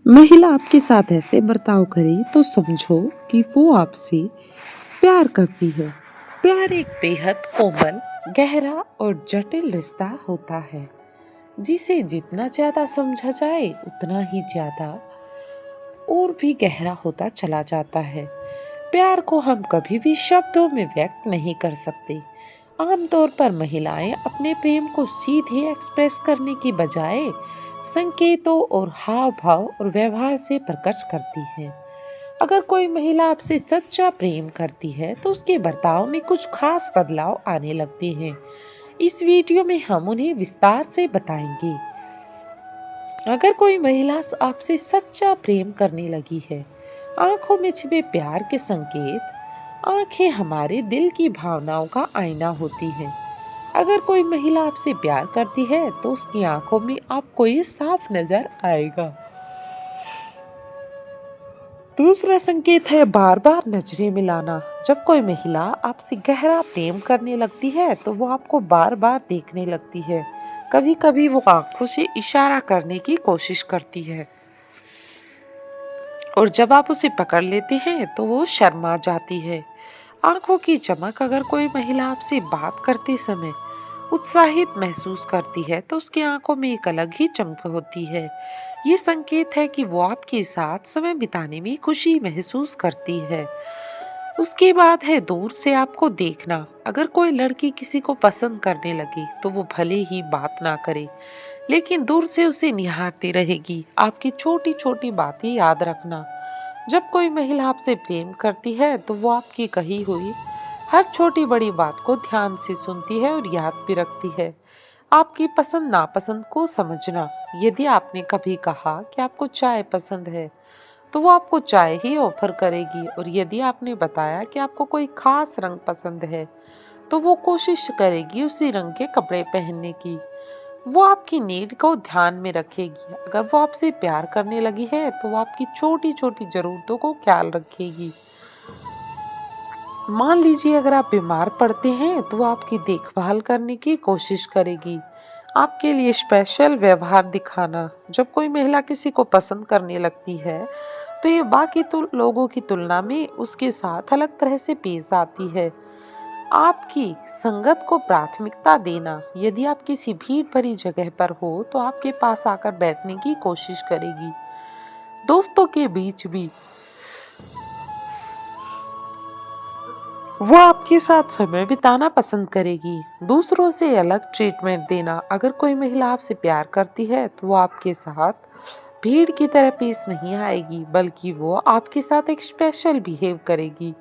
महिला आपके साथ ऐसे बर्ताव करे तो समझो कि वो आपसे प्यार करती है। प्यार एक बेहद कोमल, गहरा और जटिल रिश्ता होता है जिसे जितना ज्यादा समझा जाए उतना ही ज्यादा और भी गहरा होता चला जाता है। प्यार को हम कभी भी शब्दों में व्यक्त नहीं कर सकते। आमतौर पर महिलाएं अपने प्रेम को सीधे एक्सप्रेस करने की बजाय संकेतों और हाव भाव और व्यवहार से प्रकट करती हैं। अगर कोई महिला आपसे सच्चा प्रेम करती है तो उसके बर्ताव में कुछ खास बदलाव आने लगते हैं। इस वीडियो में हम उन्हें विस्तार से बताएंगे। अगर कोई महिला आपसे सच्चा प्रेम करने लगी है, आंखों में छिपे प्यार के संकेत। आंखें हमारे दिल की भावनाओं का आईना होती हैं। अगर कोई महिला आपसे प्यार करती है तो उसकी आंखों में आपको ये साफ नजर आएगा। दूसरा संकेत है बार बार नजरें मिलाना। जब कोई महिला आपसे गहरा प्रेम करने लगती है तो वो आपको बार बार देखने लगती है। कभी कभी वो आंखों से इशारा करने की कोशिश करती है और जब आप उसे पकड़ लेते हैं तो वो शर्मा जाती है। आंखों की चमक। अगर कोई महिला आपसे बात करते समय उत्साहित महसूस करती है तो उसकी आंखों में एक अलग ही चमक होती है। ये संकेत है कि वो आपके साथ समय बिताने में खुशी महसूस करती है। उसके बाद है दूर से आपको देखना। अगर कोई लड़की किसी को पसंद करने लगी तो वो भले ही बात ना करे, लेकिन दूर से उसे निहारती रहेगी। आपकी छोटी छोटी बातें याद रखना। जब कोई महिला आपसे प्रेम करती है तो वो आपकी कही हुई हर छोटी बड़ी बात को ध्यान से सुनती है और याद भी रखती है। आपकी पसंद नापसंद को समझना। यदि आपने कभी कहा कि आपको चाय पसंद है तो वो आपको चाय ही ऑफर करेगी, और यदि आपने बताया कि आपको कोई खास रंग पसंद है तो वो कोशिश करेगी उसी रंग के कपड़े पहनने की। वो आपकी नीड को ध्यान में रखेगी। अगर वो आपसे प्यार करने लगी है तो वो आपकी छोटी छोटी जरूरतों को ख्याल रखेगी। मान लीजिए अगर आप बीमार पड़ते हैं तो वो आपकी देखभाल करने की कोशिश करेगी। आपके लिए स्पेशल व्यवहार दिखाना। जब कोई महिला किसी को पसंद करने लगती है तो ये बाकी लोगों की तुलना में उसके साथ अलग तरह से पेश आती है। आपकी संगत को प्राथमिकता देना। यदि आप किसी भीड़ भरी जगह पर हो तो आपके पास आकर बैठने की कोशिश करेगी। दोस्तों के बीच भी वो आपके साथ समय बिताना पसंद करेगी। दूसरों से अलग ट्रीटमेंट देना। अगर कोई महिला आपसे प्यार करती है तो वो आपके साथ भीड़ की तरह पेश नहीं आएगी, बल्कि वो आपके साथ एक स्पेशल बिहेव करेगी।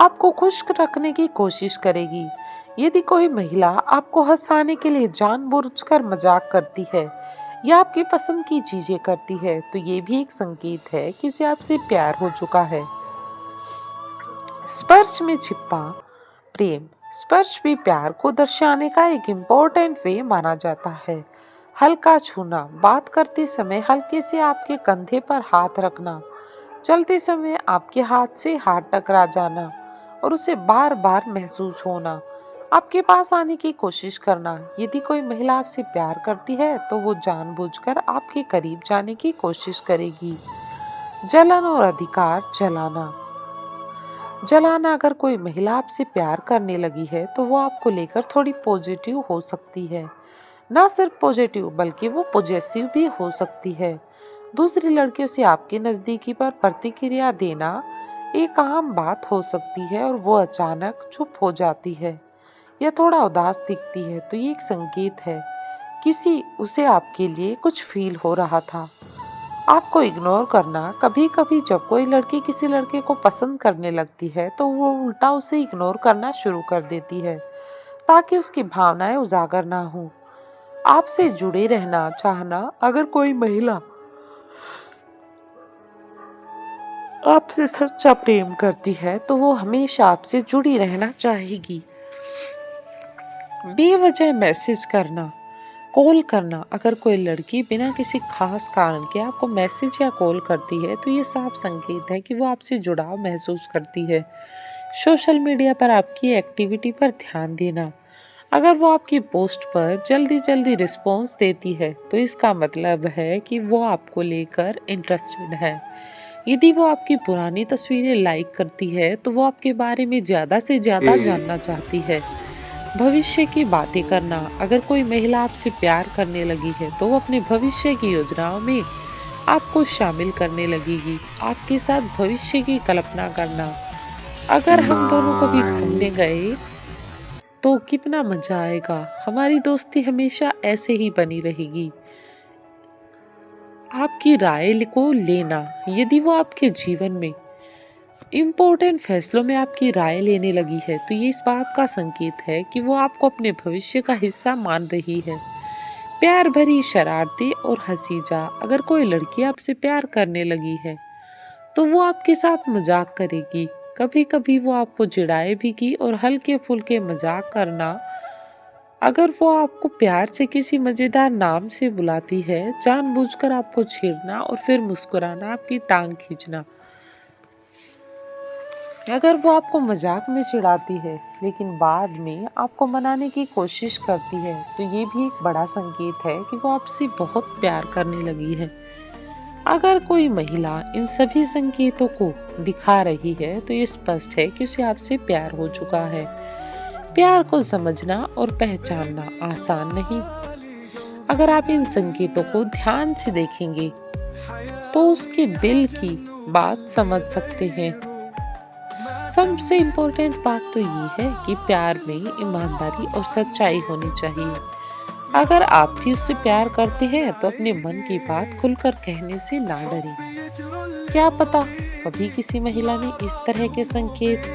आपको खुश रखने की कोशिश करेगी। यदि कोई महिला आपको हंसाने के लिए जानबूझकर मजाक करती है या आपकी पसंद की चीजें करती है तो ये भी एक संकेत है कि उसे आपसे प्यार हो चुका है। स्पर्श में छिपा प्रेम। स्पर्श भी प्यार को दर्शाने का एक इम्पोर्टेंट वे माना जाता है। हल्का छूना। बात करते समय हल्के से आपके कंधे पर हाथ रखना। चलते समय आपके हाथ से हाथ टकरा जाना और उसे बार बार महसूस होना। आपके पास आने की कोशिश करना। यदि कोई महिला आपसे प्यार करती है तो वो जानबूझकर आपके करीब जाने की कोशिश करेगी। जलन और अधिकार जलाना। अगर कोई महिला आपसे प्यार करने लगी है तो वो आपको लेकर थोड़ी पॉजिटिव हो सकती है। ना सिर्फ पॉजिटिव बल्कि वो पॉजेसिव भी हो सकती है। दूसरी लड़कियों से आपकी नजदीकी पर प्रतिक्रिया देना एक आम बात हो सकती है, और वो अचानक चुप हो जाती है या थोड़ा उदास दिखती है तो ये एक संकेत है किसी उसे आपके लिए कुछ फील हो रहा था। आपको इग्नोर करना। कभी कभी जब कोई लड़की किसी लड़के को पसंद करने लगती है तो वो उल्टा उसे इग्नोर करना शुरू कर देती है ताकि उसकी भावनाएं उजागर ना हो। आपसे जुड़े रहना चाहना। अगर कोई महिला आपसे सच्चा प्रेम करती है तो वो हमेशा आपसे जुड़ी रहना चाहेगी। बेवजह मैसेज करना, कॉल करना। अगर कोई लड़की बिना किसी खास कारण के आपको मैसेज या कॉल करती है तो ये साफ संकेत है कि वो आपसे जुड़ाव महसूस करती है। सोशल मीडिया पर आपकी एक्टिविटी पर ध्यान देना। अगर वो आपकी पोस्ट पर जल्दी जल्दी रिस्पॉन्स देती है तो इसका मतलब है कि वो आपको लेकर इंटरेस्टेड है। यदि वो आपकी पुरानी तस्वीरें लाइक करती है तो वो आपके बारे में ज़्यादा से ज़्यादा जानना चाहती है। भविष्य की बातें करना, अगर कोई महिला आपसे प्यार करने लगी है तो वो अपने भविष्य की योजनाओं में आपको शामिल करने लगेगी। आपके साथ भविष्य की कल्पना करना, अगर हम दोनों कभी घूमने गए तो कितना मजा आएगा, हमारी दोस्ती हमेशा ऐसे ही बनी रहेगी। आपकी राय को लेना, यदि वो आपके जीवन में इम्पोर्टेंट फैसलों में आपकी राय लेने लगी है तो ये इस बात का संकेत है कि वो आपको अपने भविष्य का हिस्सा मान रही है। प्यार भरी शरारतें और हंसीजा, अगर कोई लड़की आपसे प्यार करने लगी है तो वो आपके साथ मजाक करेगी। कभी कभी वो आपको चिढ़ाए भी और हल्के फुल्के मजाक करना। अगर वो आपको प्यार से किसी मजेदार नाम से बुलाती है, जानबूझकर आपको छेड़ना और फिर मुस्कुराना, आपकी टांग खींचना। अगर वो आपको मजाक में चिढ़ाती है लेकिन बाद में आपको मनाने की कोशिश करती है तो ये भी एक बड़ा संकेत है कि वो आपसे बहुत प्यार करने लगी है। अगर कोई महिला इन सभी संकेतों को दिखा रही है तो ये स्पष्ट है कि उसे आपसे प्यार हो चुका है। प्यार को समझना और पहचानना आसान नहीं। अगर आप इन संकेतों को ध्यान से देखेंगे तो उसके दिल की बात समझ सकते हैं। सबसे इम्पोर्टेंट बात तो ये है कि प्यार में ईमानदारी और सच्चाई होनी चाहिए। अगर आप भी उससे प्यार करते हैं तो अपने मन की बात खुलकर कहने से ना डरें। क्या पता कभी किसी महिला ने इस तरह के संकेत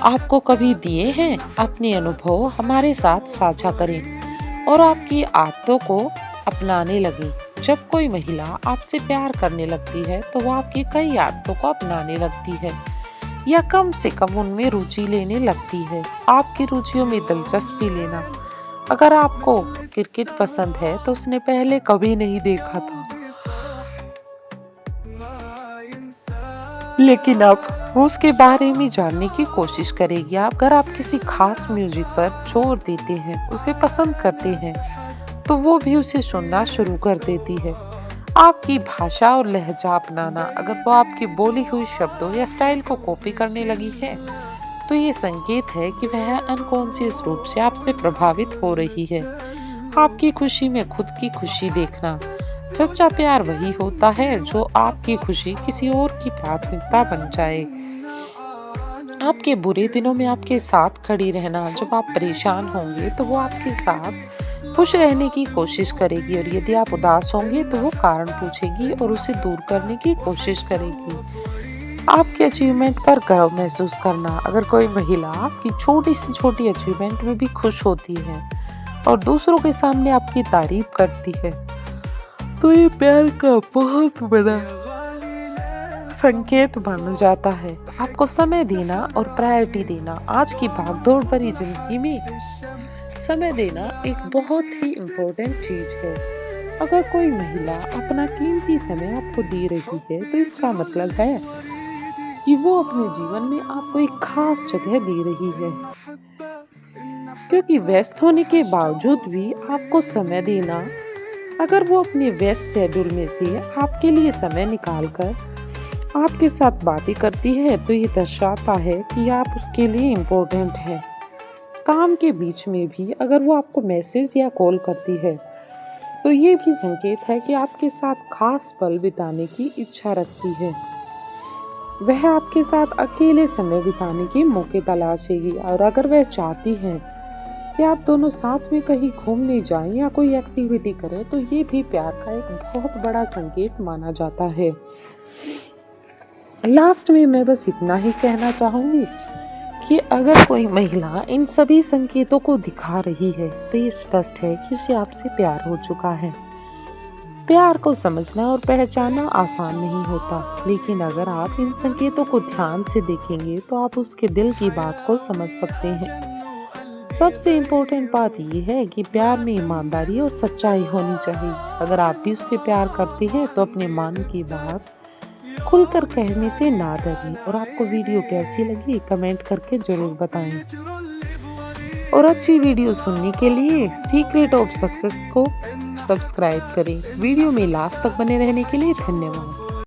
आपको कभी दिए हैं। अपने अनुभव हमारे साथ साझा करें और आपकी आदतों को अपनाने लगें। जब कोई महिला आपसे प्यार करने लगती है तो वो आपकी कई आदतों को अपनाने लगती है या कम से कम उनमें रुचि लेने लगती है। आपकी रुचियों में दिलचस्पी लेना, अगर आपको क्रिकेट पसंद है तो उसने पहले कभी नहीं देखा था लेकिन अब वो उसके बारे में जानने की कोशिश करेगी। अगर आप किसी खास म्यूजिक पर जोर देते हैं, उसे पसंद करते हैं तो वो भी उसे सुनना शुरू कर देती है। आपकी भाषा और लहजा अपनाना, अगर वो आपकी बोली हुई शब्दों या स्टाइल को कॉपी करने लगी है तो ये संकेत है कि वह अनकॉन्शियस रूप से आपसे प्रभावित हो रही है। आपकी खुशी में खुद की खुशी देखना, सच्चा प्यार वही होता है जो आपकी खुशी किसी और की प्राथमिकता बन जाए। आपके बुरे दिनों में आपके साथ खड़ी रहना, जब आप परेशान होंगे तो वो आपके साथ खुश रहने की कोशिश करेगी और यदि आप उदास होंगे तो वो कारण पूछेगी और उसे दूर करने की कोशिश करेगी। आपके अचीवमेंट पर गर्व महसूस करना, अगर कोई महिला आपकी छोटी से छोटी अचीवमेंट में भी खुश होती है और दूसरों के सामने आपकी तारीफ करती है तो ये प्यार का बहुत बड़ा संकेत बन जाता है। आपको समय देना और प्रायोरिटी देना, आज की भागदौड़ भरी जिंदगी में समय देना एक बहुत ही इम्पोर्टेंट चीज है। अगर कोई महिला अपना कीमती समय आपको दे रही है तो इसका मतलब है कि वो अपने जीवन में आपको एक खास जगह दे रही है, क्योंकि व्यस्त होने के बावजूद भी आपको समय देना, अगर वो अपने व्यस्त शेड्यूल में से आपके लिए समय निकालकर आपके साथ बातें करती है तो ये दर्शाता है कि आप उसके लिए इम्पोर्टेंट हैं। काम के बीच में भी अगर वो आपको मैसेज या कॉल करती है तो ये भी संकेत है कि आपके साथ खास पल बिताने की इच्छा रखती है। वह आपके साथ अकेले समय बिताने के मौके तलाशेगी और अगर वह चाहती है कि आप दोनों साथ में कहीं घूमने जाएं या कोई एक्टिविटी करें तो ये भी प्यार का एक बहुत बड़ा संकेत माना जाता है। लास्ट में मैं बस इतना ही कहना चाहूँगी कि अगर कोई महिला इन सभी संकेतों को दिखा रही है तो ये स्पष्ट है कि उसे आपसे प्यार हो चुका है। प्यार को समझना और पहचानना आसान नहीं होता, लेकिन अगर आप इन संकेतों को ध्यान से देखेंगे तो आप उसके दिल की बात को समझ सकते हैं। सबसे इम्पोर्टेंट बात यह है कि प्यार में ईमानदारी और सच्चाई होनी चाहिए। अगर आप भी उससे प्यार करते हैं तो अपने मन की बात खुलकर कहने से ना डरें। और आपको वीडियो कैसी लगी कमेंट करके जरूर बताएं। और अच्छी वीडियो सुनने के लिए सीक्रेट ऑफ सक्सेस को सब्सक्राइब करें। वीडियो में लास्ट तक बने रहने के लिए धन्यवाद।